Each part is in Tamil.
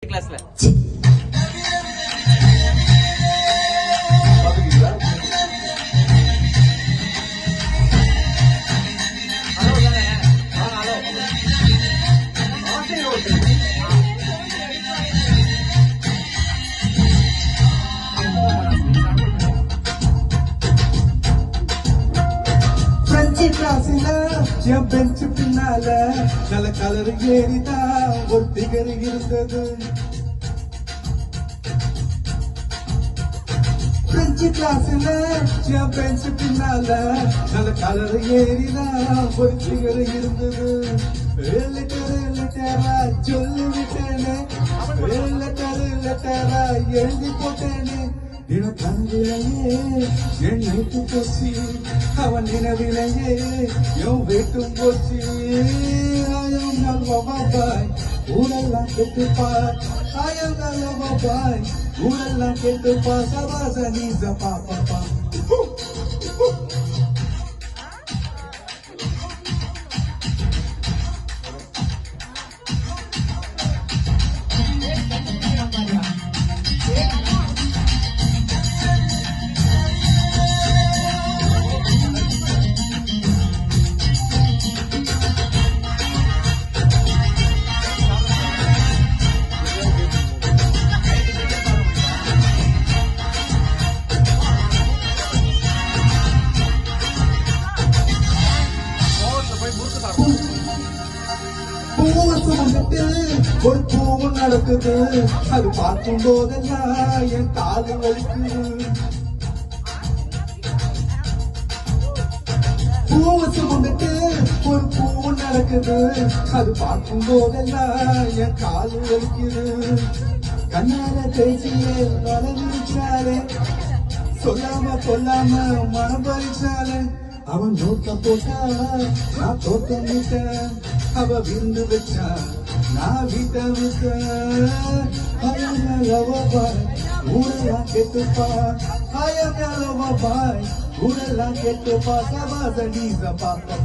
கிளாஸ்ல. என் பெஞ்சு பின்னால நல்ல கலர் ஏறிதான் ஒரு திகர் இருந்தது. பிரெஞ்சு கிளாஸ்ல என் பெஞ்சு பின்னால நல்ல கலர் ஏறிதான் ஒரு திகர் இருந்தது. லெட்டரா சொல்லி விட்டேனே, லெட்டரா எழுதி போட்டேனே. தினத்தந்திரையே என் நைட்டு போச்சு, அவன் நினைவினையே என் வீட்டும் போச்சு. ஆயம் நல்லவாய் ஊரெல்லாம் கெட்டுப்பார், ஆயம் நல்லவாய் ஊரெல்லாம் கெட்டுப்பார். சபாச நீச பாப்பா ஒரு பூவு நடக்குது, அது பார்க்கும் போதெல்லாம் என் காது வலிக்குது. பூவை சுமந்துட்டு ஒரு பூவு நடக்குது, அது பார்க்கும் போதெல்லாம் என் காது வலிக்குது. கண்ணால பேசியே வளர்ச்சாலே, சொல்லாம கொல்லாம மனம் பறிச்சாலே. அவன் நோக்க போட்டா நான் தோட்டமிட்டேன், அவ விருந்து வச்சா நான் வீட்டை விட்டேன். ஊரெல்லாம் கெட்டுப்பா, பாய் ஊரெல்லாம் கெட்டுப்பா. சபாச நீச பாப்பா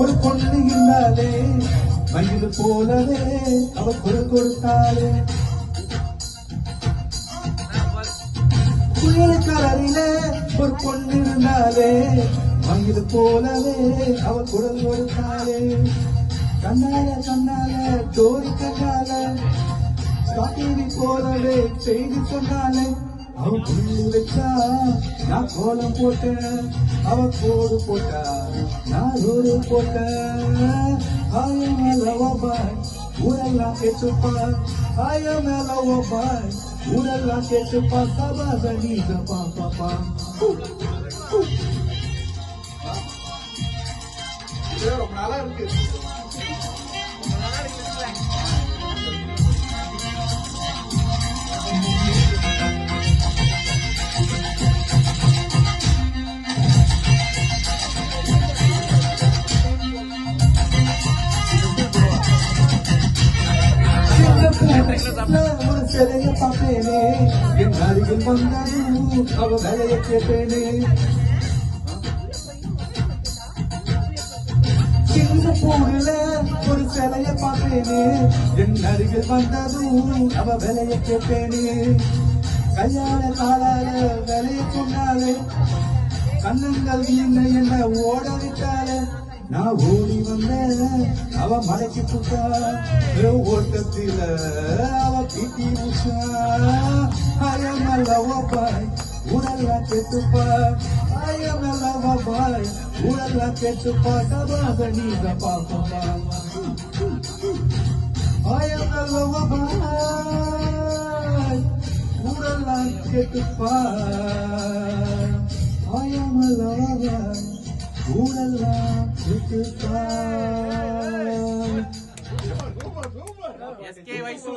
ஒரு பொண்ணு இருந்தாலே மயில் போலவே அவ குரல் கொடுத்தாலே. கலரில ஒரு பொண்ணு இருந்தாலே மயில் போலவே அவ குரல் கொடுத்தாலே. கண்ணால தோரி கண்ணால காட்டினி போலவே செய்தி சொன்னாலே. அவ புள்ளி வச்சா நான் கோலம் போட்டேன், அவ கோடு போட்டா நான் ரோடு போட்டேன். ஆயமேலவாய் ஊரெல்லாம் கேட்டுப்பா, ஆயமேலவாய் ஊரெல்லாம் கேட்டுப்பா. சபாச நீச பாப்பா ரொம்ப நாளா இருக்கு. ஒரு சிலைய பார்த்தேனே, என் அருகில் வந்தாலும் அவ வேலையை கேட்டேனே. சிங்கப்பூர்ல ஒரு சிலைய பார்த்தேனே, என் அருகில் வந்ததும் அவ வேலையை கேட்டேனே. கையால காலால வேலைய சொன்னாலே, கண்ணங்கள் என்ன ஓட விட்டாலே. நான் ஓடி வந்தேன், அவ மலைக்கு புட்டா ஓட்டத்தில அவ பீட்டி உச்சா. ஆயமல்லவாய் ஊரெல்லாம் கெட்டுப்பா, ஆயமல்லவாய் ஊரெல்லாம் கெட்டுப்பா. சபாச நீச பாப்பா ஆயமல்லவாய் ஊரெல்லாம் கெட்டுப்பா, ஆயமல்லவாய் ஊரெல்லாம் கெட்டுப்பா. SK Vaisu.